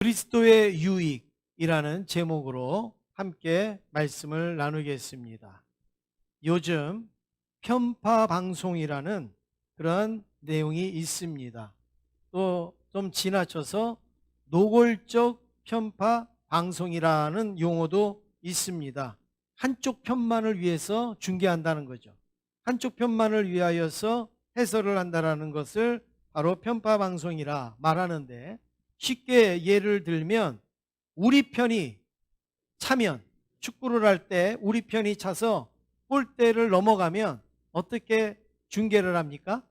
그리스도의 유익이라는 제목으로 함께 말씀을 나누겠습니다. 요즘 편파 방송이라는 그런 내용이 있습니다. 또 좀 지나쳐서 노골적 편파 방송이라는 용어도 있습니다. 한쪽 편만을 위해서 중계한다는 거죠. 한쪽 편만을 위하여서 해설을 한다는 것을 바로 편파 방송이라 말하는데, 쉽게 예를 들면 우리 편이 차면, 축구를 할 때 우리 편이 차서 골대를 넘어가면 어떻게 중계를 합니까?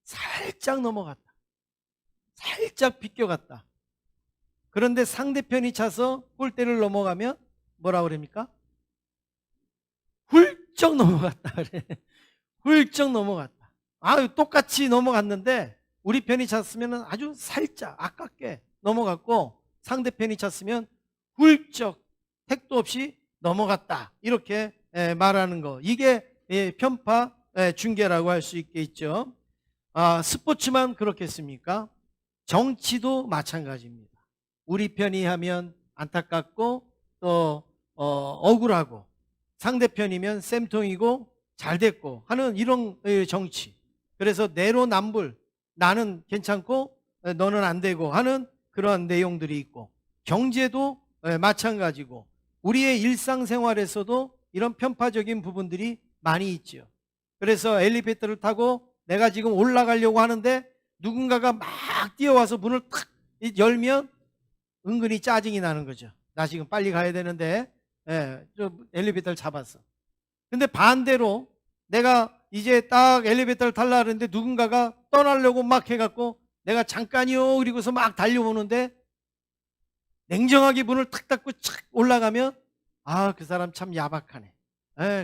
살짝 넘어갔다, 살짝 비껴갔다. 그런데 상대편이 차서 골대를 넘어가면 뭐라 그럽니까? 훌쩍 넘어갔다 그래. 훌쩍 넘어갔다. 똑같이 넘어갔는데 우리 편이 찼으면 아주 살짝 아깝게 넘어갔고, 상대편이 찼으면 훌쩍 택도 없이 넘어갔다, 이렇게 말하는 거, 이게 편파 중계라고 할 수 있겠죠. 스포츠만 그렇겠습니까? 정치도 마찬가지입니다. 우리 편이 하면 안타깝고 또 억울하고, 상대편이면 쌤통이고 잘 됐고 하는 이런 정치. 그래서 내로남불, 나는 괜찮고 너는 안 되고 하는 그런 내용들이 있고, 경제도 마찬가지고, 우리의 일상생활에서도 이런 편파적인 부분들이 많이 있죠. 그래서 엘리베이터를 타고 내가 지금 올라가려고 하는데 누군가가 막 뛰어와서 문을 탁 열면 은근히 짜증이 나는 거죠. 나 지금 빨리 가야 되는데 좀 엘리베이터를 잡았어. 근데 반대로 내가 이제 딱 엘리베이터를 타려고 하는데 누군가가 떠나려고 막 해갖고 내가 잠깐이요 그리고서 막 달려오는데 냉정하게 문을 탁 닫고 착 올라가면 그 사람 참 야박하네,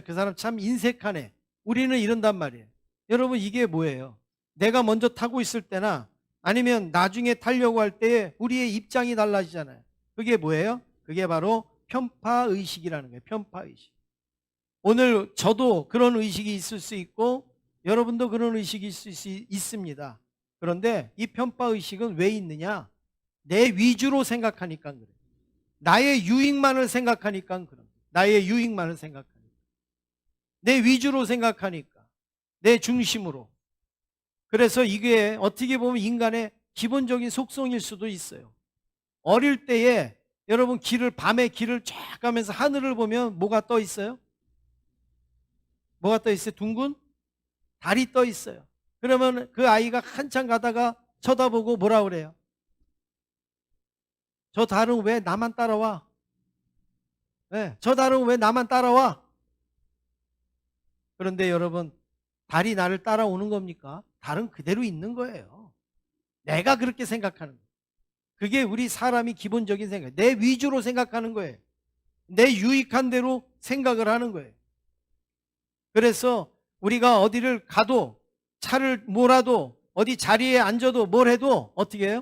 그 사람 참 인색하네, 우리는 이런단 말이에요. 여러분, 이게 뭐예요? 내가 먼저 타고 있을 때나 아니면 나중에 타려고 할 때에 우리의 입장이 달라지잖아요. 그게 뭐예요? 그게 바로 편파의식이라는 거예요. 편파의식. 오늘 저도 그런 의식이 있을 수 있고 여러분도 그런 의식이 있을 수 있습니다. 그런데 이 편파의식은 왜 있느냐? 내 위주로 생각하니까 그래요. 나의 유익만을 생각하니까 그래요. 나의 유익만을 생각하니까. 내 위주로 생각하니까. 내 중심으로. 그래서 이게 어떻게 보면 인간의 기본적인 속성일 수도 있어요. 어릴 때에 여러분 밤에 길을 쫙 가면서 하늘을 보면 뭐가 떠 있어요? 뭐가 떠 있어요? 둥근 달이 떠 있어요. 그러면 그 아이가 한참 가다가 쳐다보고 뭐라 그래요? 저 달은 왜 나만 따라와? 저 달은 왜 나만 따라와? 그런데 여러분, 달이 나를 따라오는 겁니까? 달은 그대로 있는 거예요. 내가 그렇게 생각하는 거예요. 그게 우리 사람이 기본적인 생각, 내 위주로 생각하는 거예요. 내 유익한 대로 생각을 하는 거예요. 그래서 우리가 어디를 가도, 차를 몰아도, 어디 자리에 앉아도 뭘 해도 어떻게 해요?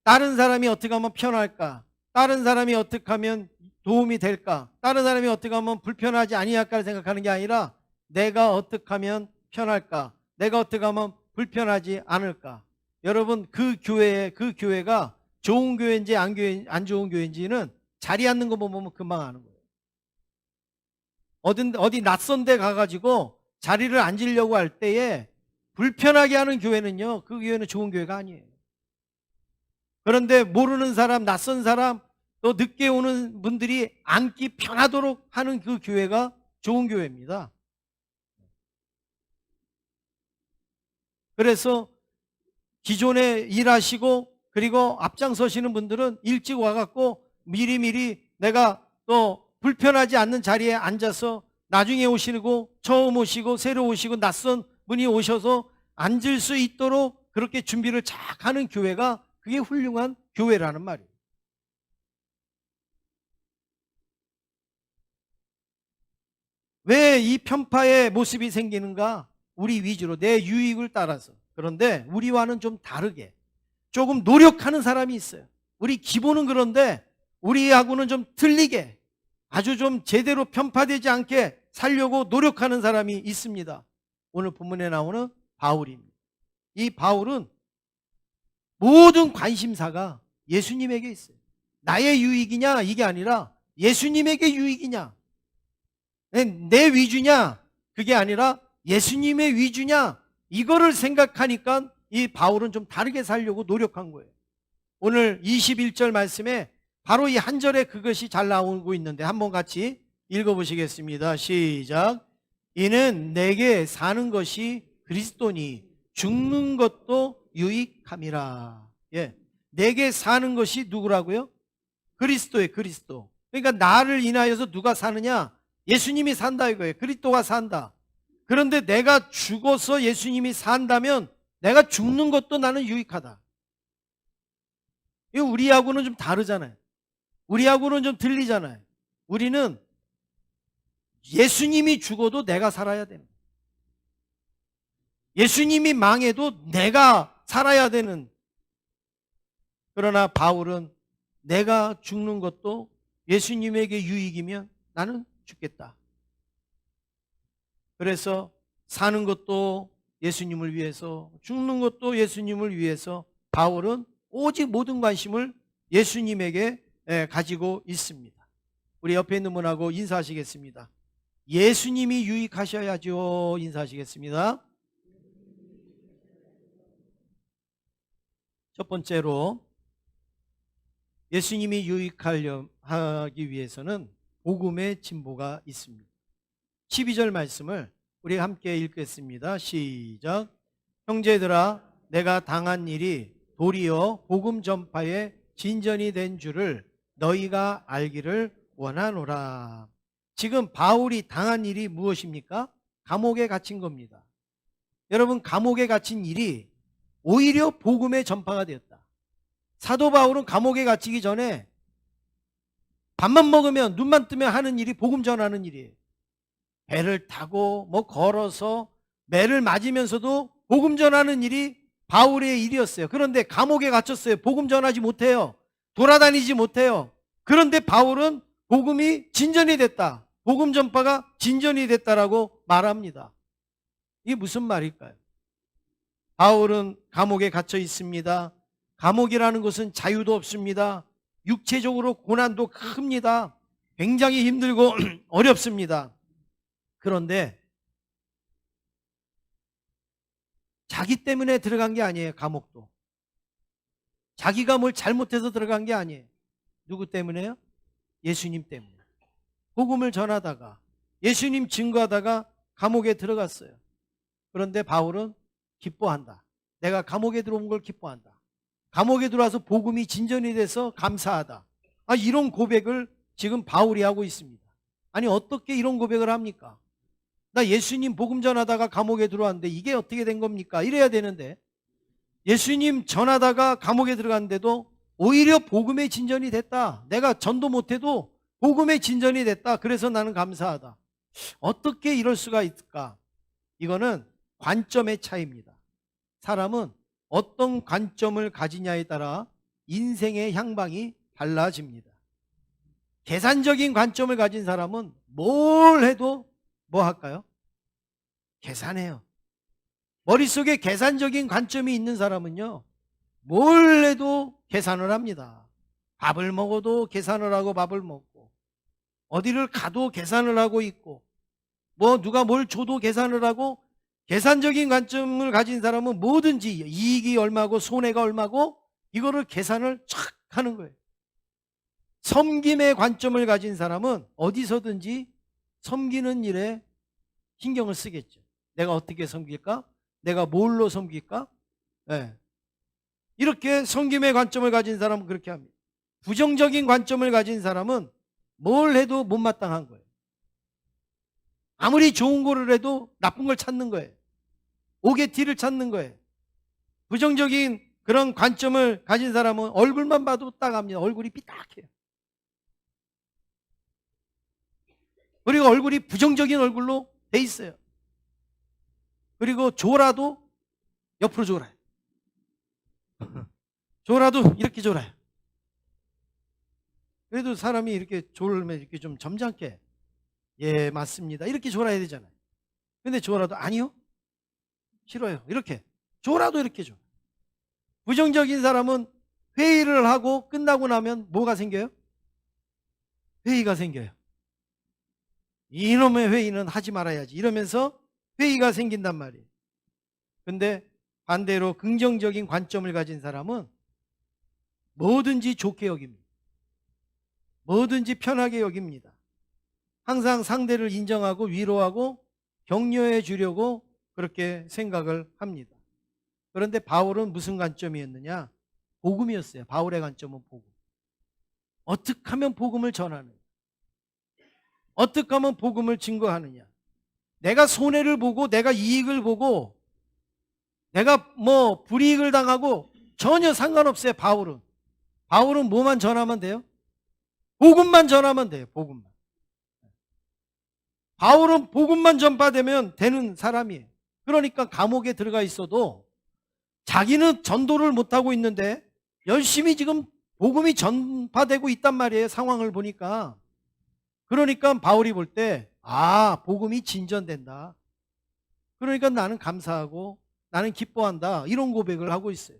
다른 사람이 어떻게 하면 편할까? 다른 사람이 어떻게 하면 도움이 될까? 다른 사람이 어떻게 하면 불편하지 아니할까를 생각하는 게 아니라 내가 어떻게 하면 편할까? 내가 어떻게 하면 불편하지 않을까? 여러분, 그 교회가 좋은 교회인지 안 좋은 교회인지는 자리 앉는 거 보면 금방 아는 거예요. 어디 낯선 데 가가지고 자리를 앉으려고 할 때에 불편하게 하는 교회는요, 그 교회는 좋은 교회가 아니에요. 그런데 모르는 사람, 낯선 사람, 또 늦게 오는 분들이 앉기 편하도록 하는 그 교회가 좋은 교회입니다. 그래서 기존에 일하시고 그리고 앞장서시는 분들은 일찍 와갖고 미리미리 내가 또 불편하지 않는 자리에 앉아서 나중에 오시고 처음 오시고 새로 오시고 낯선 분이 오셔서 앉을 수 있도록 그렇게 준비를 잘 하는 교회가, 그게 훌륭한 교회라는 말이에요. 왜 이 편파의 모습이 생기는가? 우리 위주로 내 유익을 따라서. 그런데 우리와는 좀 다르게 조금 노력하는 사람이 있어요. 우리 기본은 그런데 우리하고는 좀 틀리게 아주 좀 제대로 편파되지 않게 살려고 노력하는 사람이 있습니다. 오늘 본문에 나오는 바울입니다. 이 바울은 모든 관심사가 예수님에게 있어요. 나의 유익이냐 이게 아니라 예수님에게 유익이냐, 내 위주냐 그게 아니라 예수님의 위주냐, 이거를 생각하니까 이 바울은 좀 다르게 살려고 노력한 거예요. 오늘 21절 말씀에 바로 이 한 절에 그것이 잘 나오고 있는데 한번 같이 읽어보시겠습니다. 시작. 이는 내게 사는 것이 그리스도니 죽는 것도 유익함이라. 예, 내게 사는 것이 누구라고요? 그리스도예요. 그리스도. 그러니까 나를 인하여서 누가 사느냐? 예수님이 산다 이거예요. 그리스도가 산다. 그런데 내가 죽어서 예수님이 산다면 내가 죽는 것도 나는 유익하다. 이거 우리하고는 좀 다르잖아요. 우리하고는 좀 들리잖아요. 우리는 예수님이 죽어도 내가 살아야 되는, 예수님이 망해도 내가 살아야 되는. 그러나 바울은 내가 죽는 것도 예수님에게 유익이면 나는 죽겠다. 그래서 사는 것도 예수님을 위해서, 죽는 것도 예수님을 위해서 바울은 오직 모든 관심을 예수님에게 가지고 있습니다. 우리 옆에 있는 분하고 인사하시겠습니다. 예수님이 유익하셔야죠. 인사하시겠습니다. 첫 번째로 예수님이 유익하기 위해서는 복음의 진보가 있습니다. 12절 말씀을 우리 함께 읽겠습니다. 시작. 형제들아, 내가 당한 일이 도리어 복음 전파의 진전이 된 줄을 너희가 알기를 원하노라. 지금 바울이 당한 일이 무엇입니까? 감옥에 갇힌 겁니다. 여러분, 감옥에 갇힌 일이 오히려 복음의 전파가 되었다. 사도 바울은 감옥에 갇히기 전에 밥만 먹으면 눈만 뜨면 하는 일이 복음 전하는 일이에요. 배를 타고 걸어서 매를 맞으면서도 복음 전하는 일이 바울의 일이었어요. 그런데 감옥에 갇혔어요. 복음 전하지 못해요. 돌아다니지 못해요. 그런데 바울은 복음이 진전이 됐다. 복음 전파가 진전이 됐다라고 말합니다. 이게 무슨 말일까요? 바울은 감옥에 갇혀 있습니다. 감옥이라는 것은 자유도 없습니다. 육체적으로 고난도 큽니다. 굉장히 힘들고 어렵습니다. 그런데 자기 때문에 들어간 게 아니에요. 감옥도 자기가 뭘 잘못해서 들어간 게 아니에요. 누구 때문에요? 예수님 때문에. 복음을 전하다가 예수님 증거하다가 감옥에 들어갔어요. 그런데 바울은 기뻐한다. 내가 감옥에 들어온 걸 기뻐한다. 감옥에 들어와서 복음이 진전이 돼서 감사하다. 이런 고백을 지금 바울이 하고 있습니다. 아니, 어떻게 이런 고백을 합니까? 나 예수님 복음 전하다가 감옥에 들어왔는데 이게 어떻게 된 겁니까? 이래야 되는데 예수님 전하다가 감옥에 들어갔는데도 오히려 복음의 진전이 됐다. 내가 전도 못해도 복음의 진전이 됐다. 그래서 나는 감사하다. 어떻게 이럴 수가 있을까? 이거는 관점의 차이입니다. 사람은 어떤 관점을 가지냐에 따라 인생의 향방이 달라집니다. 계산적인 관점을 가진 사람은 뭘 해도 뭐 할까요? 계산해요. 머릿속에 계산적인 관점이 있는 사람은요, 뭘 해도 계산을 합니다. 밥을 먹어도 계산을 하고 밥을 먹고, 어디를 가도 계산을 하고 있고, 누가 뭘 줘도 계산을 하고, 계산적인 관점을 가진 사람은 뭐든지 이익이 얼마고 손해가 얼마고 이거를 계산을 촥 하는 거예요. 섬김의 관점을 가진 사람은 어디서든지 섬기는 일에 신경을 쓰겠죠. 내가 어떻게 섬길까? 내가 뭘로 섬길까? 네. 이렇게 섬김의 관점을 가진 사람은 그렇게 합니다. 부정적인 관점을 가진 사람은 뭘 해도 못마땅한 거예요. 아무리 좋은 거를 해도 나쁜 걸 찾는 거예요. 옥의 티를 찾는 거예요. 부정적인 그런 관점을 가진 사람은 얼굴만 봐도 따갑니다. 얼굴이 삐딱해요. 그리고 얼굴이 부정적인 얼굴로 돼 있어요. 그리고 졸아도 옆으로 졸아요. 졸아도 이렇게 졸아요. 그래도 사람이 이렇게 졸면 이렇게 좀 점잖게, 예, 맞습니다, 이렇게 졸아야 되잖아요. 근데 졸아도 아니요, 싫어요, 이렇게 졸아도 이렇게 졸아요. 부정적인 사람은 회의를 하고 끝나고 나면 뭐가 생겨요? 회의가 생겨요. 이놈의 회의는 하지 말아야지 이러면서 회의가 생긴단 말이에요. 근데 반대로 긍정적인 관점을 가진 사람은 뭐든지 좋게 여깁니다. 뭐든지 편하게 여깁니다. 항상 상대를 인정하고 위로하고 격려해 주려고 그렇게 생각을 합니다. 그런데 바울은 무슨 관점이었느냐? 복음이었어요. 바울의 관점은 복음. 어떻게 하면 복음을 전하느냐? 어떻게 하면 복음을 증거하느냐? 내가 손해를 보고 내가 이익을 보고 내가 뭐 불이익을 당하고 전혀 상관없어요. 바울은 뭐만 전하면 돼요? 복음만 전하면 돼요. 복음만. 바울은 복음만 전파되면 되는 사람이에요. 그러니까 감옥에 들어가 있어도 자기는 전도를 못하고 있는데 열심히 지금 복음이 전파되고 있단 말이에요. 상황을 보니까. 그러니까 바울이 볼 때 복음이 진전된다. 그러니까 나는 감사하고 나는 기뻐한다. 이런 고백을 하고 있어요.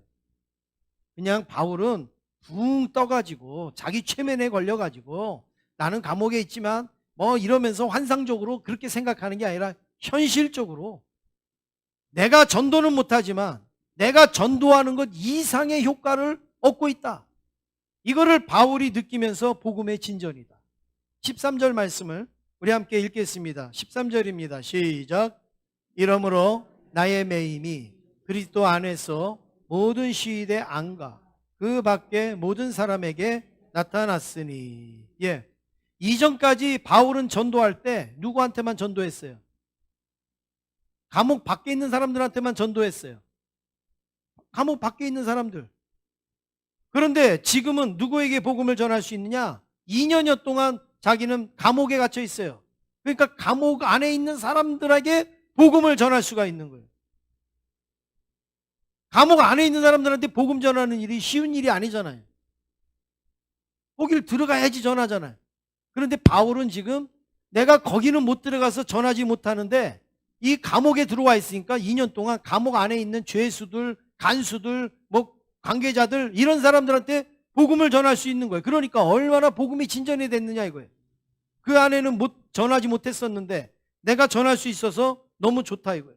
그냥 바울은 붕 떠가지고 자기 최면에 걸려가지고 나는 감옥에 있지만 뭐 이러면서 환상적으로 그렇게 생각하는 게 아니라 현실적으로 내가 전도는 못하지만 내가 전도하는 것 이상의 효과를 얻고 있다. 이거를 바울이 느끼면서 복음의 진전이다. 13절 말씀을 우리 함께 읽겠습니다. 13절입니다. 시작. 이러므로 나의 매임이 그리스도 안에서 모든 시위대 안과 그 밖에 모든 사람에게 나타났으니. 이전까지 바울은 전도할 때 누구한테만 전도했어요? 감옥 밖에 있는 사람들한테만 전도했어요. 감옥 밖에 있는 사람들. 그런데 지금은 누구에게 복음을 전할 수 있느냐? 2년여 동안 자기는 감옥에 갇혀 있어요. 그러니까 감옥 안에 있는 사람들에게 복음을 전할 수가 있는 거예요. 감옥 안에 있는 사람들한테 복음 전하는 일이 쉬운 일이 아니잖아요. 거길 들어가야지 전하잖아요. 그런데 바울은 지금 내가 거기는 못 들어가서 전하지 못하는데 이 감옥에 들어와 있으니까 2년 동안 감옥 안에 있는 죄수들, 간수들, 뭐 관계자들 이런 사람들한테 복음을 전할 수 있는 거예요. 그러니까 얼마나 복음이 진전이 됐느냐 이거예요. 그 안에는 전하지 못했었는데 내가 전할 수 있어서 너무 좋다 이거예요.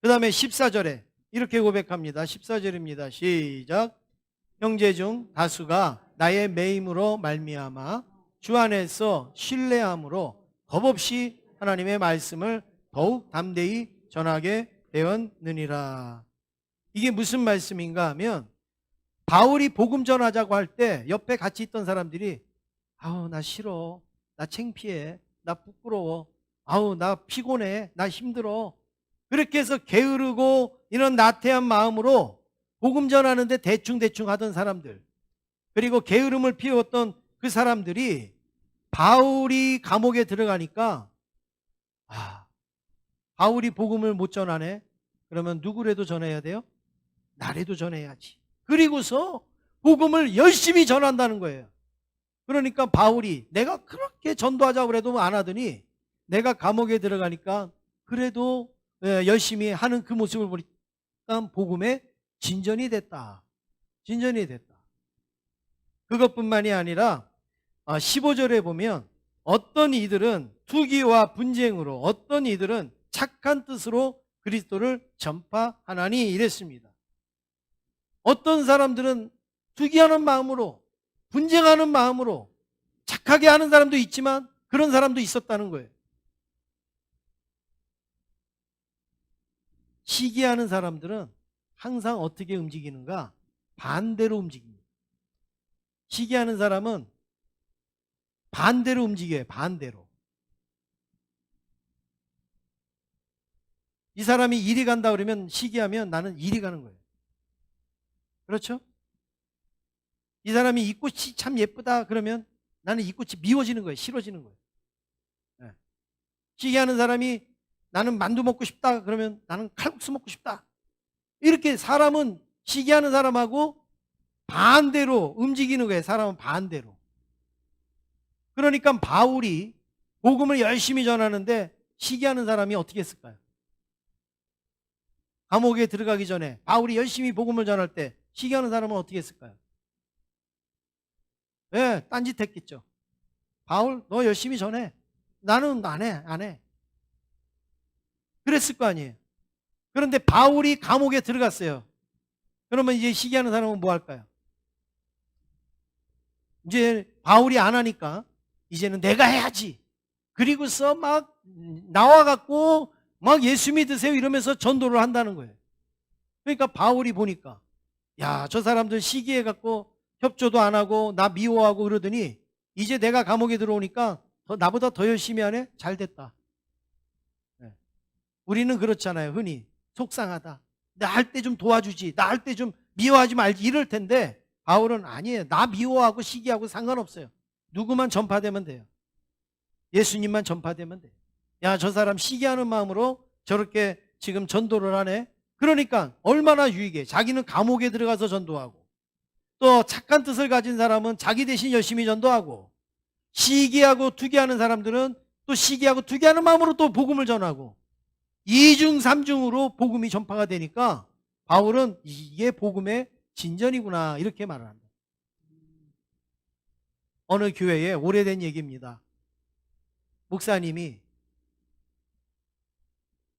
그 다음에 14절에 이렇게 고백합니다. 14절입니다. 시작. 형제 중 다수가 나의 매임으로 말미암아 주 안에서 신뢰함으로 겁없이 하나님의 말씀을 더욱 담대히 전하게 되었느니라. 이게 무슨 말씀인가 하면 바울이 복음 전하자고 할 때 옆에 같이 있던 사람들이 나 싫어, 나 창피해, 나 부끄러워, 나 피곤해, 나 힘들어. 그렇게 해서 게으르고 이런 나태한 마음으로 복음 전하는데 대충대충 하던 사람들, 그리고 게으름을 피웠던 그 사람들이 바울이 감옥에 들어가니까 바울이 복음을 못 전하네. 그러면 누구라도 전해야 돼요? 나라도 전해야지. 그리고서 복음을 열심히 전한다는 거예요. 그러니까 바울이 내가 그렇게 전도하자고 해도 안 하더니 내가 감옥에 들어가니까 그래도 열심히 하는 그 모습을 보니까 복음에 진전이 됐다. 진전이 됐다. 그것뿐만이 아니라 15절에 보면 어떤 이들은 투기와 분쟁으로, 어떤 이들은 착한 뜻으로 그리스도를 전파하나니 이랬습니다. 어떤 사람들은 투기하는 마음으로, 분쟁하는 마음으로 착하게 하는 사람도 있지만 그런 사람도 있었다는 거예요. 시기하는 사람들은 항상 어떻게 움직이는가? 반대로 움직입니다. 시기하는 사람은 반대로 움직여요. 반대로. 이 사람이 이리 간다 그러면 시기하면 나는 이리 가는 거예요. 그렇죠? 이 사람이 이 꽃이 참 예쁘다 그러면 나는 이 꽃이 미워지는 거예요. 싫어지는 거예요. 시기하는 사람이 나는 만두 먹고 싶다 그러면 나는 칼국수 먹고 싶다. 이렇게 사람은 시기하는 사람하고 반대로 움직이는 거예요. 사람은 반대로. 그러니까 바울이 복음을 열심히 전하는데 시기하는 사람이 어떻게 했을까요? 감옥에 들어가기 전에 바울이 열심히 복음을 전할 때 시기하는 사람은 어떻게 했을까요? 예, 딴짓했겠죠. 바울, 너 열심히 전해. 나는 안 해. 그랬을 거 아니에요. 그런데 바울이 감옥에 들어갔어요. 그러면 이제 시기하는 사람은 뭐 할까요? 이제 바울이 안 하니까 이제는 내가 해야지. 그리고서 막 나와갖고 막 예수 믿으세요 이러면서 전도를 한다는 거예요. 그러니까 바울이 보니까 야, 저 사람들 시기해갖고 협조도 안 하고 나 미워하고 그러더니 이제 내가 감옥에 들어오니까 나보다 더 열심히 하네? 잘 됐다. 네. 우리는 그렇잖아요. 흔히 속상하다. 나 할 때 좀 도와주지. 나 할 때 좀 미워하지 말지 이럴 텐데 바울은 아니에요. 나 미워하고 시기하고 상관없어요. 누구만 전파되면 돼요. 예수님만 전파되면 돼요. 야, 저 사람 시기하는 마음으로 저렇게 지금 전도를 하네. 그러니까 얼마나 유익해. 자기는 감옥에 들어가서 전도하고 또 착한 뜻을 가진 사람은 자기 대신 열심히 전도하고 시기하고 투기하는 사람들은 또 시기하고 투기하는 마음으로 또 복음을 전하고 이중 삼중으로 복음이 전파가 되니까 바울은 이게 복음의 진전이구나 이렇게 말을 합니다. 어느 교회에 오래된 얘기입니다. 목사님이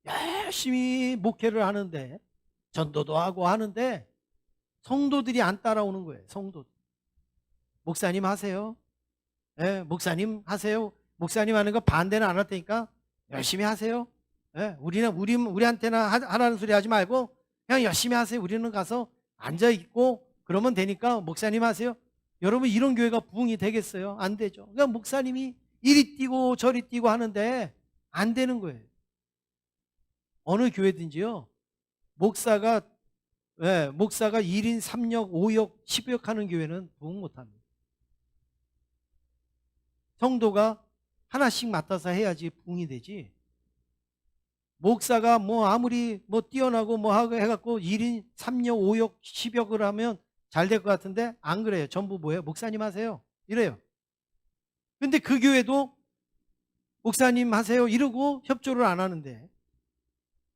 열심히 목회를 하는데 전도도 하고 하는데 성도들이 안 따라오는 거예요. 성도들. 목사님 하세요. 예, 목사님 하세요. 목사님 하는 거 반대는 안 할 테니까 열심히 하세요. 예, 우리한테나 하라는 소리 하지 말고 그냥 열심히 하세요. 우리는 가서 앉아 있고 그러면 되니까 목사님 하세요. 여러분 이런 교회가 부흥이 되겠어요? 안 되죠. 그러니까 목사님이 이리 뛰고 저리 뛰고 하는데 안 되는 거예요. 어느 교회든지요. 목사가 1인 3역, 5역, 10역 하는 교회는 부흥 못합니다. 성도가 하나씩 맡아서 해야지 부흥이 되지. 목사가 뭐 아무리 뭐 뛰어나고 뭐 하고 해갖고 1인 3역, 5역, 10역을 하면 잘 될 것 같은데 안 그래요. 전부 뭐예요? 목사님 하세요. 이래요. 근데 그 교회도 목사님 하세요 이러고 협조를 안 하는데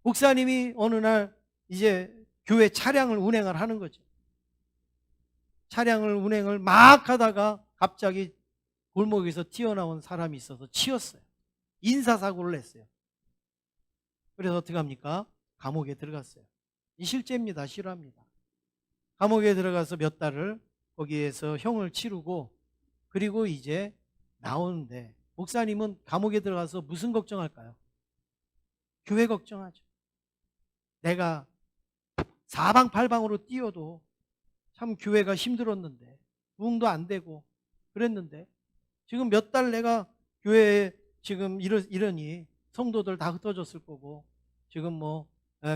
목사님이 어느 날 이제 교회 차량을 운행을 하는 거죠. 차량을 운행을 막 하다가 갑자기 골목에서 튀어나온 사람이 있어서 치였어요. 인사사고를 냈어요. 그래서 어떻게 합니까? 감옥에 들어갔어요. 이 실제입니다. 실화입니다. 감옥에 들어가서 몇 달을 거기에서 형을 치르고 그리고 이제 나오는데 목사님은 감옥에 들어가서 무슨 걱정할까요? 교회 걱정하죠. 내가 사방팔방으로 뛰어도 참 교회가 힘들었는데 부흥도 안 되고 그랬는데 지금 몇 달 내가 교회에 지금 이러니 성도들 다 흩어졌을 거고 지금 뭐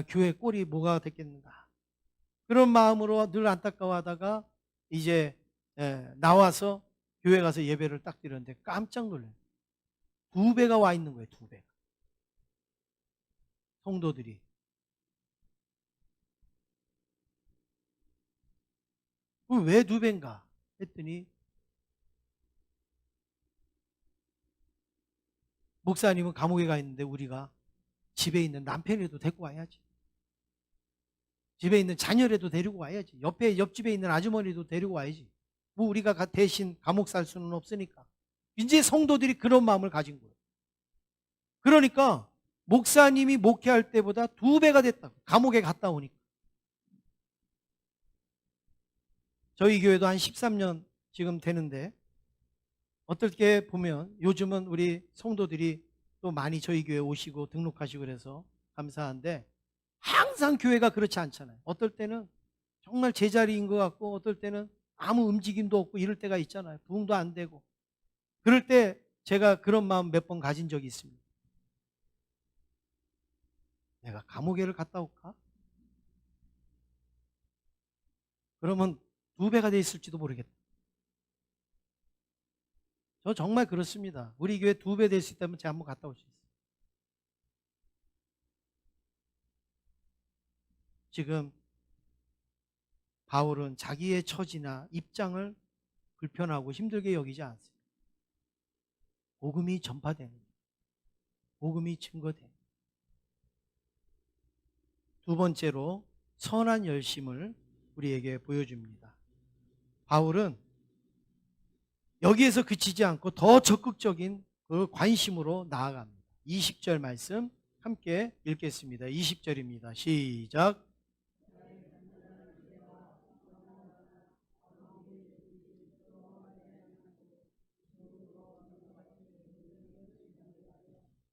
교회 꼴이 뭐가 됐겠는가 그런 마음으로 늘 안타까워하다가 이제 나와서 교회 가서 예배를 딱 드렸는데 깜짝 놀라요. 2배가 와 있는 거예요. 2배가. 성도들이. 왜 2배인가 했더니 목사님은 감옥에 가 있는데 우리가 집에 있는 남편이라도 데리고 와야지. 집에 있는 자녀라도 데리고 와야지. 옆집에 있는 아주머니도 데리고 와야지. 뭐 우리가 대신 감옥 살 수는 없으니까. 이제 성도들이 그런 마음을 가진 거예요. 그러니까 목사님이 목회할 때보다 2배가 됐다고. 감옥에 갔다 오니까. 저희 교회도 한 13년 지금 되는데 어떻게 보면 요즘은 우리 성도들이 또 많이 저희 교회 오시고 등록하시고 그래서 감사한데 항상 교회가 그렇지 않잖아요. 어떨 때는 정말 제자리인 것 같고 어떨 때는 아무 움직임도 없고 이럴 때가 있잖아요. 부흥도 안 되고. 그럴 때 제가 그런 마음 몇 번 가진 적이 있습니다. 내가 감옥에를 갔다 올까? 그러면 2배가 돼 있을지도 모르겠다. 저 정말 그렇습니다. 우리 교회 2배 될 수 있다면 제가 한번 갔다 올 수 있어요. 지금 바울은 자기의 처지나 입장을 불편하고 힘들게 여기지 않습니다. 복음이 전파되는 거예요. 복음이 증거되는 거예요. 두 번째로 선한 열심을 우리에게 보여줍니다. 바울은 여기에서 그치지 않고 더 적극적인 그 관심으로 나아갑니다. 20절 말씀 함께 읽겠습니다. 20절입니다. 시작.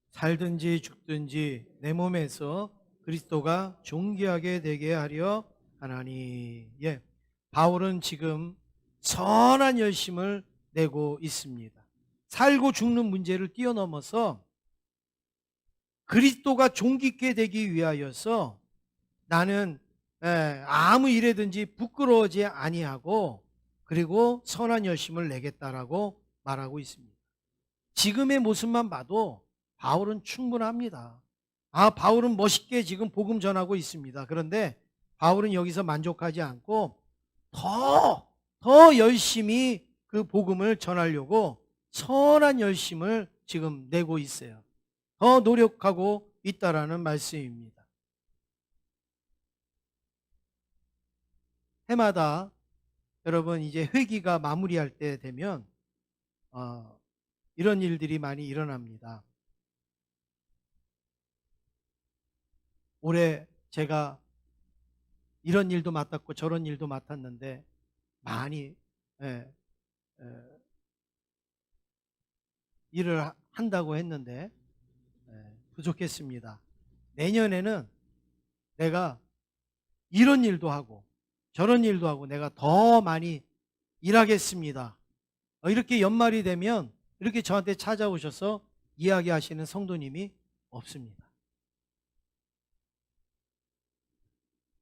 살든지 죽든지 내 몸에서 그리스도가 존귀하게 되게 하려 하나니. 예, 바울은 지금 선한 열심을 내고 있습니다. 살고 죽는 문제를 뛰어넘어서 그리스도가 존귀케 되기 위하여서 나는 아무 일에든지 부끄러워하지 아니하고 그리고 선한 열심을 내겠다라고 말하고 있습니다. 지금의 모습만 봐도 바울은 충분합니다. 바울은 멋있게 지금 복음 전하고 있습니다. 그런데 바울은 여기서 만족하지 않고 더 열심히 그 복음을 전하려고 선한 열심을 지금 내고 있어요. 더 노력하고 있다라는 말씀입니다. 해마다 여러분 이제 회기가 마무리할 때 되면 이런 일들이 많이 일어납니다. 올해 제가 이런 일도 맡았고 저런 일도 맡았는데 많이 일을 한다고 했는데 부족했습니다. 내년에는 내가 이런 일도 하고 저런 일도 하고 내가 더 많이 일하겠습니다. 이렇게 연말이 되면 이렇게 저한테 찾아오셔서 이야기하시는 성도님이 없습니다.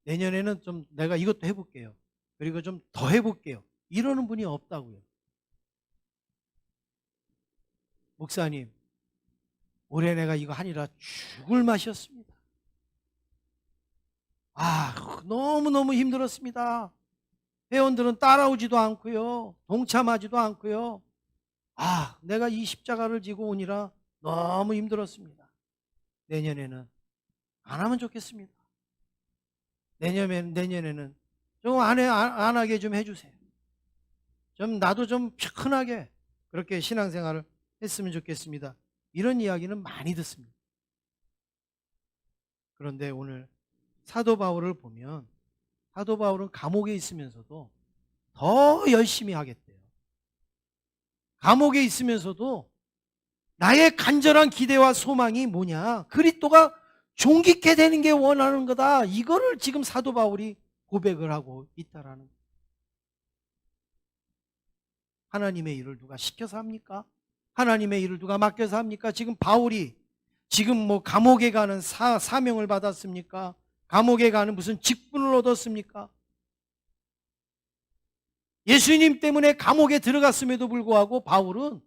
내년에는 좀 내가 이것도 해볼게요. 그리고 좀 더 해볼게요. 이러는 분이 없다고요. 목사님, 올해 내가 이거 하니라 죽을 맛이었습니다. 너무너무 힘들었습니다. 회원들은 따라오지도 않고요. 동참하지도 않고요. 내가 이 십자가를 지고 오니라 너무 힘들었습니다. 내년에는 안 하면 좋겠습니다. 내년에는 좀 안 하게 좀 해주세요. 좀 나도 좀 편하게 그렇게 신앙생활을 했으면 좋겠습니다. 이런 이야기는 많이 듣습니다. 그런데 오늘 사도 바울을 보면 사도 바울은 감옥에 있으면서도 더 열심히 하겠대요. 감옥에 있으면서도 나의 간절한 기대와 소망이 뭐냐? 그리스도가 존귀케 되는 게 원하는 거다. 이거를 지금 사도 바울이 고백을 하고 있다라는 거예요. 하나님의 일을 누가 시켜서 합니까? 하나님의 일을 누가 맡겨서 합니까? 지금 바울이 지금 감옥에 가는 사명을 받았습니까? 감옥에 가는 무슨 직분을 얻었습니까? 예수님 때문에 감옥에 들어갔음에도 불구하고 바울은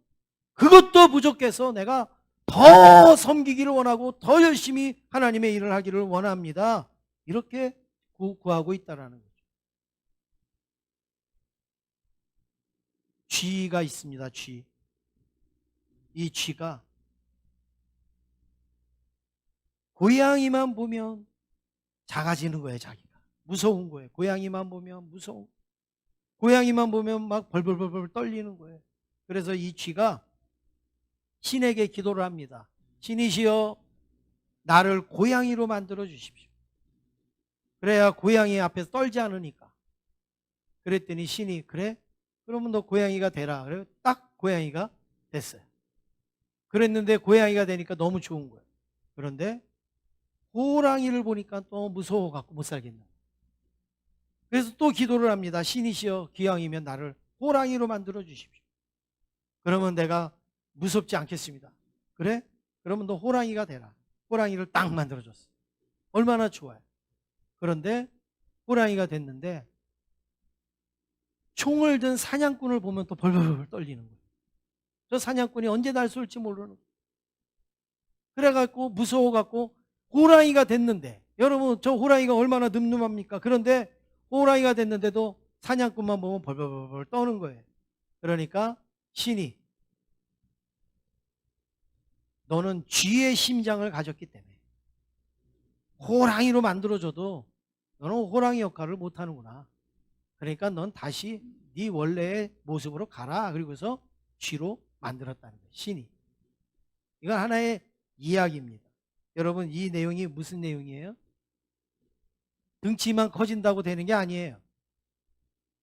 그것도 부족해서 내가 더 섬기기를 원하고 더 열심히 하나님의 일을 하기를 원합니다. 이렇게 구하고 있다는 거죠. 쥐가 있습니다. 쥐. 이 쥐가 고양이만 보면 작아지는 거예요. 자기가. 무서운 거예요. 고양이만 보면 무서운 거예요. 고양이만 보면 막 벌벌벌벌 떨리는 거예요. 그래서 이 쥐가 신에게 기도를 합니다. 신이시여 나를 고양이로 만들어 주십시오. 그래야 고양이 앞에서 떨지 않으니까. 그랬더니 신이 그래? 그러면 너 고양이가 되라. 그래 딱 고양이가 됐어요. 그랬는데 고양이가 되니까 너무 좋은 거예요. 그런데 호랑이를 보니까 또 무서워갖고 못 살겠는 거예요. 그래서 또 기도를 합니다. 신이시여 기왕이면 나를 호랑이로 만들어 주십시오. 그러면 내가 무섭지 않겠습니다. 그래? 그러면 너 호랑이가 되라. 호랑이를 딱 만들어줬어. 얼마나 좋아요. 그런데 호랑이가 됐는데 총을 든 사냥꾼을 보면 또 벌벌벌 떨리는 거예요. 저 사냥꾼이 언제 날 쏠지 모르는 거예요. 그래갖고 무서워갖고 호랑이가 됐는데 여러분 저 호랑이가 얼마나 늠름합니까? 그런데 호랑이가 됐는데도 사냥꾼만 보면 벌벌벌 떠는 거예요. 그러니까 신이 너는 쥐의 심장을 가졌기 때문에 호랑이로 만들어줘도 너는 호랑이 역할을 못하는구나. 그러니까 넌 다시 네 원래의 모습으로 가라. 그리고서 쥐로 만들었다는 거예요. 신이. 이건 하나의 이야기입니다. 여러분, 이 내용이 무슨 내용이에요? 등치만 커진다고 되는 게 아니에요.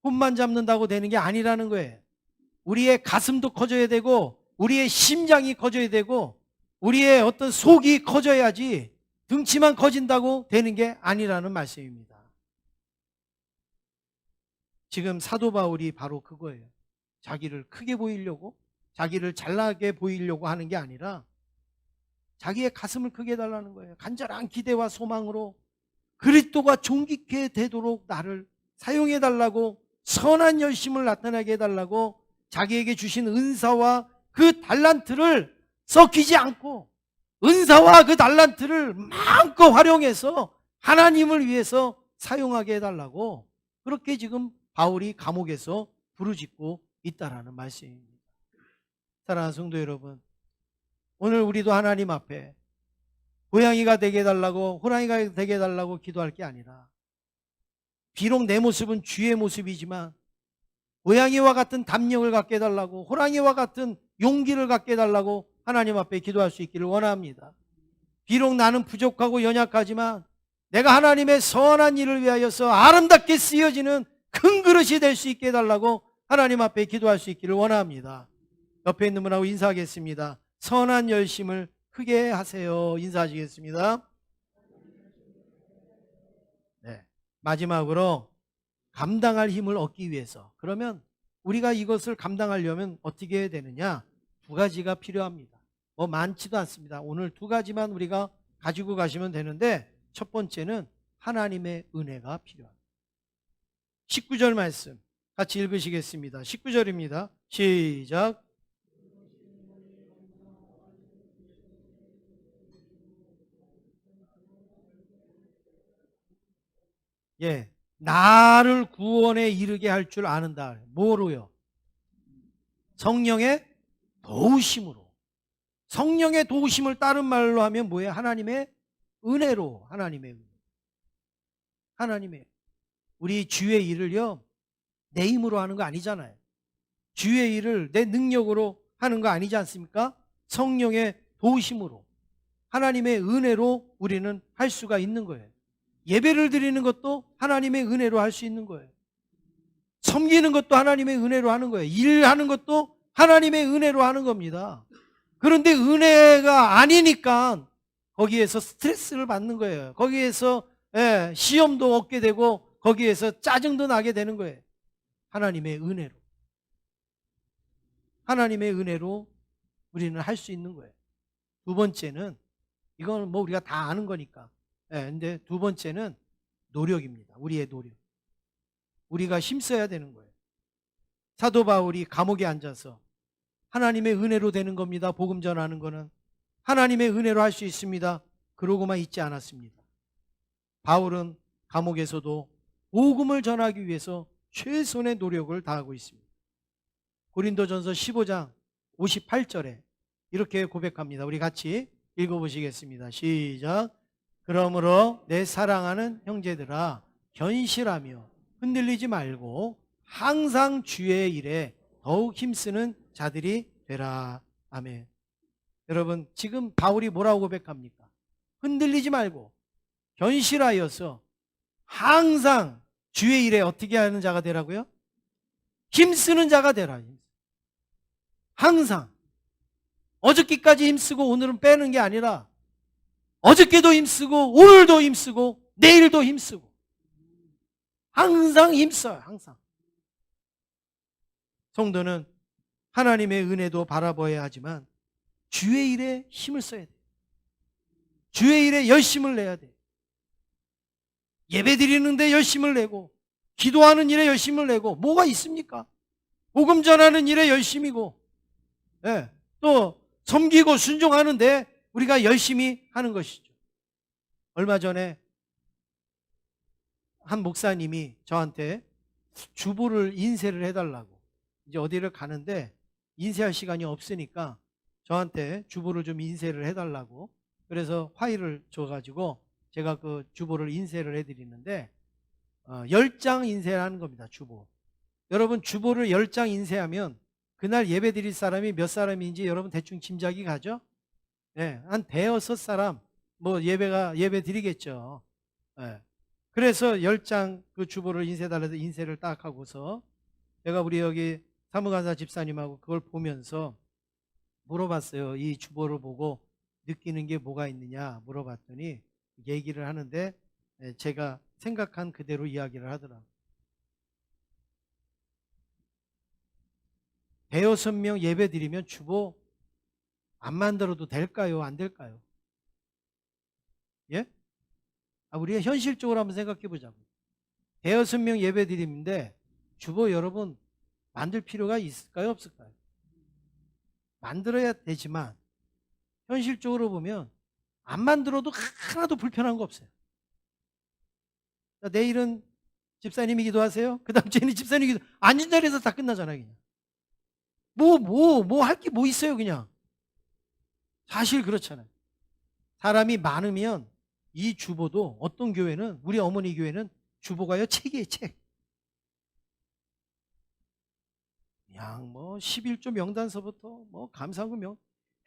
손만 잡는다고 되는 게 아니라는 거예요. 우리의 가슴도 커져야 되고 우리의 심장이 커져야 되고 우리의 어떤 속이 커져야지 등치만 커진다고 되는 게 아니라는 말씀입니다. 지금 사도 바울이 바로 그거예요. 자기를 크게 보이려고, 자기를 잘나게 보이려고 하는 게 아니라 자기의 가슴을 크게 해달라는 거예요. 간절한 기대와 소망으로 그리스도가 존귀케 되도록 나를 사용해달라고, 선한 열심을 나타나게 해달라고 자기에게 주신 은사와 그 달란트를 썩히지 않고 은사와 그 달란트를 마음껏 활용해서 하나님을 위해서 사용하게 해달라고, 그렇게 지금 바울이 감옥에서 부르짖고 있다라는 말씀입니다. 사랑하는 성도 여러분, 오늘 우리도 하나님 앞에 고양이가 되게 해달라고, 호랑이가 되게 해달라고 기도할 게 아니라, 비록 내 모습은 쥐의 모습이지만 고양이와 같은 담력을 갖게 해달라고, 호랑이와 같은 용기를 갖게 해달라고 하나님 앞에 기도할 수 있기를 원합니다. 비록 나는 부족하고 연약하지만 내가 하나님의 선한 일을 위하여서 아름답게 쓰여지는 큰 그릇이 될 수 있게 해달라고 하나님 앞에 기도할 수 있기를 원합니다. 옆에 있는 분하고 인사하겠습니다. 선한 열심을 크게 하세요. 인사하시겠습니다. 네. 마지막으로 감당할 힘을 얻기 위해서, 그러면 우리가 이것을 감당하려면 어떻게 해야 되느냐? 두 가지가 필요합니다. 뭐 많지도 않습니다. 오늘 두 가지만 우리가 가지고 가시면 되는데, 첫 번째는 하나님의 은혜가 필요합니다. 19절 말씀 같이 읽으시겠습니다. 19절입니다. 시작. 예, 나를 구원에 이르게 할 줄 아는다. 뭐로요? 성령의 도우심으로. 성령의 도우심을 다른 말로 하면 뭐예요? 하나님의 은혜로. 하나님의 은혜. 하나님의, 우리 주의 일을요, 내 힘으로 하는 거 아니잖아요. 주의 일을 내 능력으로 하는 거 아니지 않습니까? 성령의 도우심으로, 하나님의 은혜로 우리는 할 수가 있는 거예요. 예배를 드리는 것도 하나님의 은혜로 할 수 있는 거예요. 섬기는 것도 하나님의 은혜로 하는 거예요. 일하는 것도 하나님의 은혜로 하는 겁니다. 그런데 은혜가 아니니까 거기에서 스트레스를 받는 거예요. 거기에서 시험도 얻게 되고 거기에서 짜증도 나게 되는 거예요. 하나님의 은혜로. 하나님의 은혜로 우리는 할 수 있는 거예요. 두 번째는, 이건 뭐 우리가 다 아는 거니까. 근데 두 번째는 노력입니다. 우리의 노력. 우리가 힘써야 되는 거예요. 사도 바울이 감옥에 앉아서 하나님의 은혜로 되는 겁니다. 복음 전하는 거는 하나님의 은혜로 할 수 있습니다. 그러고만 있지 않았습니다. 바울은 감옥에서도 복음을 전하기 위해서 최선의 노력을 다하고 있습니다. 고린도전서 15장 58절에 이렇게 고백합니다. 우리 같이 읽어보시겠습니다. 시작. 그러므로 내 사랑하는 형제들아, 견실하며 흔들리지 말고 항상 주의 일에 더욱 힘쓰는 자들이 되라. 아멘. 여러분, 지금 바울이 뭐라고 고백합니까? 흔들리지 말고 견실하여서 항상 주의 일에 어떻게 하는 자가 되라고요? 힘쓰는 자가 되라. 항상. 어저께까지 힘쓰고 오늘은 빼는 게 아니라 어저께도 힘쓰고 오늘도 힘쓰고 내일도 힘쓰고 항상 힘써요. 항상. 성도는 하나님의 은혜도 바라봐야 하지만 주의 일에 힘을 써야 돼요. 주의 일에 열심을 내야 돼요. 예배 드리는데 열심을 내고 기도하는 일에 열심을 내고 뭐가 있습니까? 복음 전하는 일에 열심이고, 또 섬기고 순종하는데 우리가 열심히 하는 것이죠. 얼마 전에 한 목사님이 저한테 주보를 인쇄를 해달라고, 이제 어디를 가는데 인쇄할 시간이 없으니까 저한테 주보를 좀 인쇄를 해달라고, 그래서 파일을 줘가지고 제가 그 주보를 인쇄를 해드리는데 10장 인쇄하는 겁니다. 주보. 여러분, 주보를 10장 인쇄하면 그날 예배 드릴 사람이 몇 사람인지 여러분 대충 짐작이 가죠? 네, 한 대여섯 사람 뭐 예배 드리겠죠. 네. 그래서 10장 그 주보를 인쇄달라서 인쇄를 딱 하고서 제가 우리 여기 사무간사 집사님하고 그걸 보면서 물어봤어요. 이 주보를 보고 느끼는 게 뭐가 있느냐 물어봤더니 얘기를 하는데 제가 생각한 그대로 이야기를 하더라고요. 대여섯 명 예배 드리면 주보 안 만들어도 될까요? 안 될까요? 예? 우리가 현실적으로 한번 생각해 보자고. 대여섯 명 예배 드리는데 주보 여러분 만들 필요가 있을까요? 없을까요? 만들어야 되지만 현실적으로 보면 안 만들어도 하나도 불편한 거 없어요. 자, 내일은 집사님이 기도하세요. 그 다음 주에는 집사님이 기도. 앉은 자리에서 다 끝나잖아요. 그냥. 할 게 뭐 있어요, 그냥. 사실 그렇잖아요. 사람이 많으면 이 주보도 어떤 교회는, 우리 어머니 교회는 주보가요, 책이에요, 책. 그냥 뭐 11조 명단서부터 뭐 감사금 명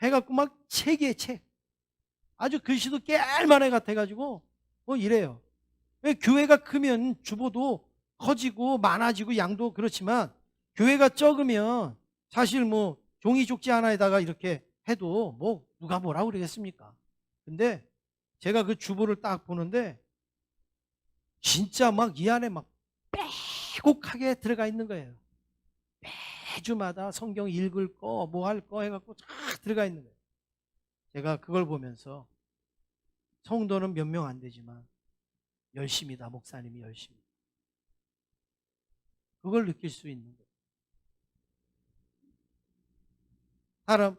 해갖고 막 책이에요, 책. 아주 글씨도 깰만해 같아가지고 뭐 이래요. 왜 교회가 크면 주보도 커지고 많아지고 양도 그렇지만 교회가 적으면 사실 뭐 종이 쪽지 하나에다가 이렇게 해도 뭐 누가 뭐라고 그러겠습니까? 근데 제가 그 주보를 딱 보는데 진짜 막 이 안에 막 빼곡하게 들어가 있는 거예요. 매주마다 성경 읽을 거, 뭐 할 거 해갖고 쫙 들어가 있는 거예요. 제가 그걸 보면서 성도는 몇 명 안 되지만 열심이다, 목사님이 열심히. 그걸 느낄 수 있는 거예요. 사람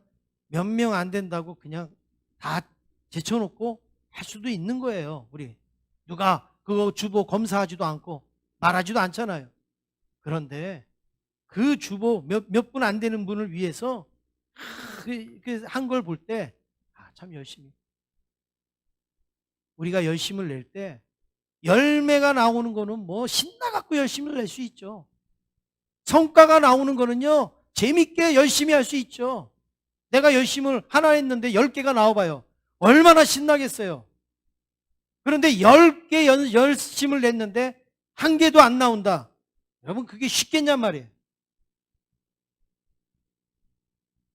몇 명 안 된다고 그냥 다 제쳐놓고 할 수도 있는 거예요. 우리 누가 그거 주보 검사하지도 않고 말하지도 않잖아요. 그런데 그 주보 몇 분 안 되는 분을 위해서 한 걸 볼 때 참 열심히. 우리가 열심을 낼 때 열매가 나오는 거는 뭐 신나갖고 열심을 낼 수 있죠. 성과가 나오는 거는요 재밌게 열심히 할 수 있죠. 내가 열심을 하나 했는데 10개가 나와봐요. 얼마나 신나겠어요. 그런데 10개 열심을 냈는데 한 개도 안 나온다. 여러분 그게 쉽겠냔 말이에요.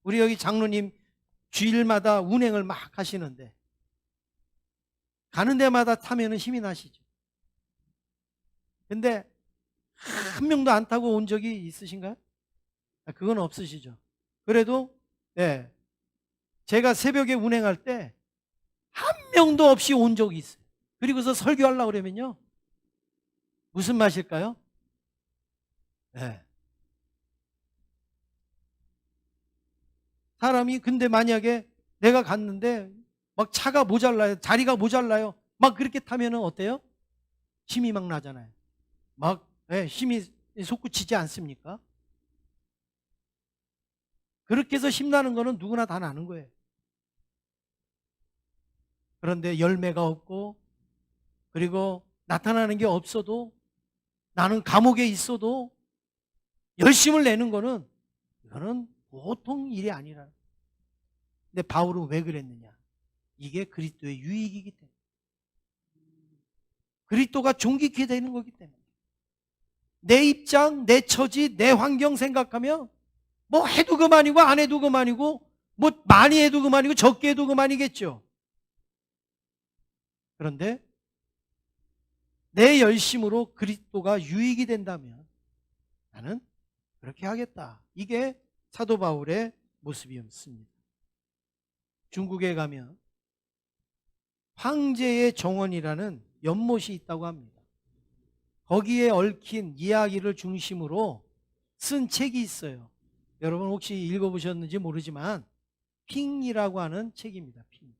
우리 여기 장로님 주일마다 운행을 막 하시는데 가는 데마다 타면 힘이 나시죠. 근데 한 명도 안 타고 온 적이 있으신가요? 그건 없으시죠. 그래도 네, 제가 새벽에 운행할 때 한 명도 없이 온 적이 있어요. 그리고서 설교하려고 그러면요. 무슨 맛일까요? 네. 사람이 근데 만약에 내가 갔는데 막 차가 모자라요. 자리가 모자라요. 막 그렇게 타면 어때요? 힘이 막 나잖아요. 막 네, 힘이 솟구치지 않습니까? 그렇게 해서 힘나는 거는 누구나 다 나는 거예요. 그런데 열매가 없고 그리고 나타나는 게 없어도 나는 감옥에 있어도 열심을 내는 거는 이거는 보통 일이 아니라. 근데 바울은 왜 그랬느냐? 이게 그리스도의 유익이기 때문에. 그리스도가 존귀케 되는 거기 때문에. 내 입장, 내 처지, 내 환경 생각하면 뭐 해도 그만이고 안 해도 그만이고 뭐 많이 해도 그만이고 적게 해도 그만이겠죠. 그런데 내 열심으로 그리스도가 유익이 된다면 나는 그렇게 하겠다. 이게 사도 바울의 모습이었습니다. 중국에 가면 황제의 정원이라는 연못이 있다고 합니다. 거기에 얽힌 이야기를 중심으로 쓴 책이 있어요. 여러분 혹시 읽어보셨는지 모르지만 핑이라고 하는 책입니다. 핑.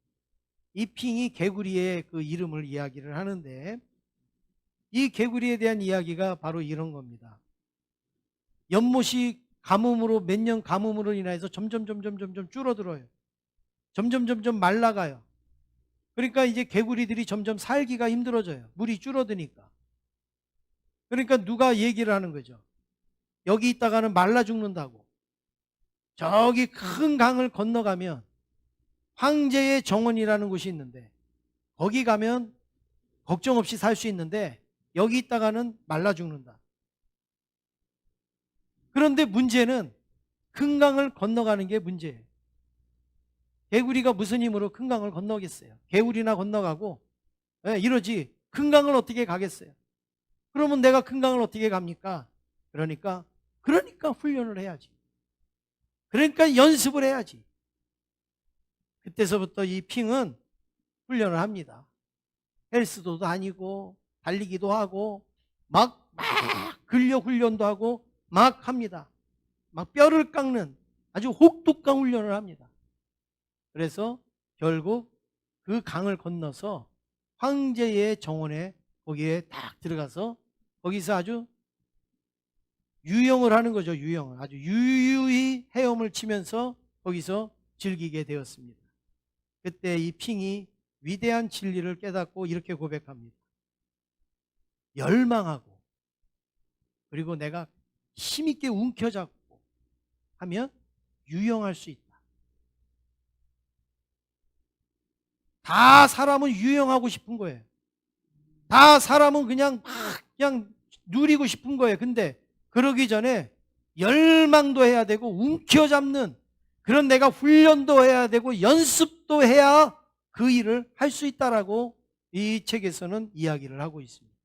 이 핑이 개구리의 그 이름을 이야기를 하는데 이 개구리에 대한 이야기가 바로 이런 겁니다. 연못이 가뭄으로 몇 년 가뭄으로 인해서 점점 줄어들어요. 점점 말라가요. 그러니까 이제 개구리들이 점점 살기가 힘들어져요. 물이 줄어드니까. 그러니까 누가 얘기를 하는 거죠. 여기 있다가는 말라 죽는다고. 저기 큰 강을 건너가면 황제의 정원이라는 곳이 있는데 거기 가면 걱정 없이 살 수 있는데 여기 있다가는 말라 죽는다. 그런데 문제는 큰 강을 건너가는 게 문제예요. 개구리가 무슨 힘으로 큰 강을 건너겠어요? 개구리나 건너가고 이러지 큰 강을 어떻게 가겠어요? 그러면 내가 큰 강을 어떻게 갑니까? 그러니까 훈련을 해야지. 그러니까 연습을 해야지. 그때서부터 이 핑은 훈련을 합니다. 헬스도 다니고 달리기도 하고 막 근력 훈련도 하고 막 합니다. 막 뼈를 깎는 아주 혹독한 훈련을 합니다. 그래서 결국 그 강을 건너서 황제의 정원에 거기에 딱 들어가서 거기서 아주 유영을 하는 거죠. 유영을 아주 유유히 헤엄을 치면서 거기서 즐기게 되었습니다. 그때 이 핑이 위대한 진리를 깨닫고 이렇게 고백합니다. 열망하고 그리고 내가 힘있게 움켜잡고 하면 유영할 수 있다. 다 사람은 유영하고 싶은 거예요. 다 사람은 그냥 누리고 싶은 거예요. 근데 그러기 전에 열망도 해야 되고 움켜잡는 그런 내가 훈련도 해야 되고 연습도 해야 그 일을 할 수 있다라고 이 책에서는 이야기를 하고 있습니다.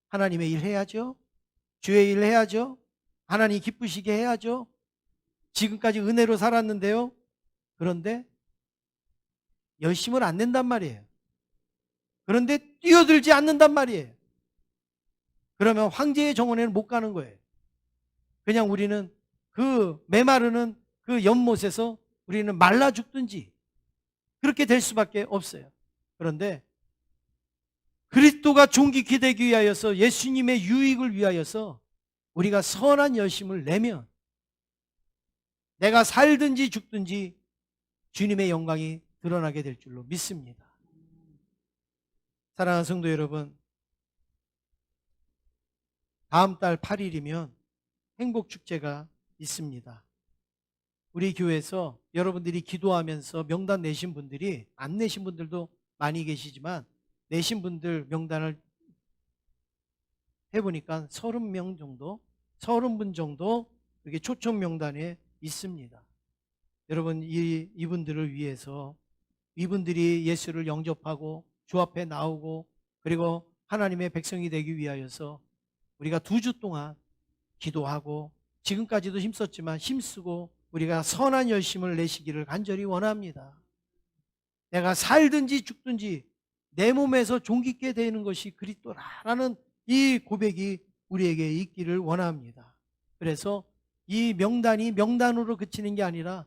하나님의 일 해야죠. 주의 일 해야죠. 하나님 기쁘시게 해야죠. 지금까지 은혜로 살았는데요. 그런데 열심을 안 낸단 말이에요. 그런데 뛰어들지 않는단 말이에요. 그러면 황제의 정원에는 못 가는 거예요. 그냥 우리는 그 메마르는 그 연못에서 우리는 말라 죽든지 그렇게 될 수밖에 없어요. 그런데 그리스도가 존귀케 되기 위하여서 예수님의 유익을 위하여서 우리가 선한 열심을 내면 내가 살든지 죽든지 주님의 영광이 드러나게 될 줄로 믿습니다. 사랑하는 성도 여러분, 다음 달 8일이면 행복축제가 있습니다. 우리 교회에서 여러분들이 기도하면서 명단 내신 분들이 안 내신 분들도 많이 계시지만 내신 분들 명단을 해보니까 30명 정도, 30분 정도 이렇게 초청 명단에 있습니다. 여러분 이분들을 위해서 이분들이 예수를 영접하고 주 앞에 나오고 그리고 하나님의 백성이 되기 위하여서 우리가 2주 동안 기도하고 지금까지도 힘썼지만 힘쓰고 우리가 선한 열심을 내시기를 간절히 원합니다. 내가 살든지 죽든지 내 몸에서 존귀케 되는 것이 그리스도라는 이 고백이 우리에게 있기를 원합니다. 그래서 이 명단이 명단으로 그치는 게 아니라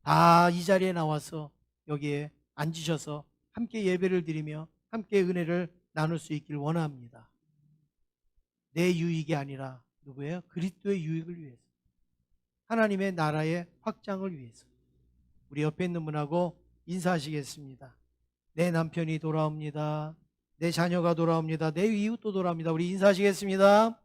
다 이 자리에 나와서 여기에 앉으셔서 함께 예배를 드리며 함께 은혜를 나눌 수 있기를 원합니다. 내 유익이 아니라 누구예요? 그리스도의 유익을 위해서, 하나님의 나라의 확장을 위해서. 우리 옆에 있는 분하고 인사하시겠습니다. 내 남편이 돌아옵니다. 내 자녀가 돌아옵니다. 내 이웃도 돌아옵니다. 우리 인사하시겠습니다.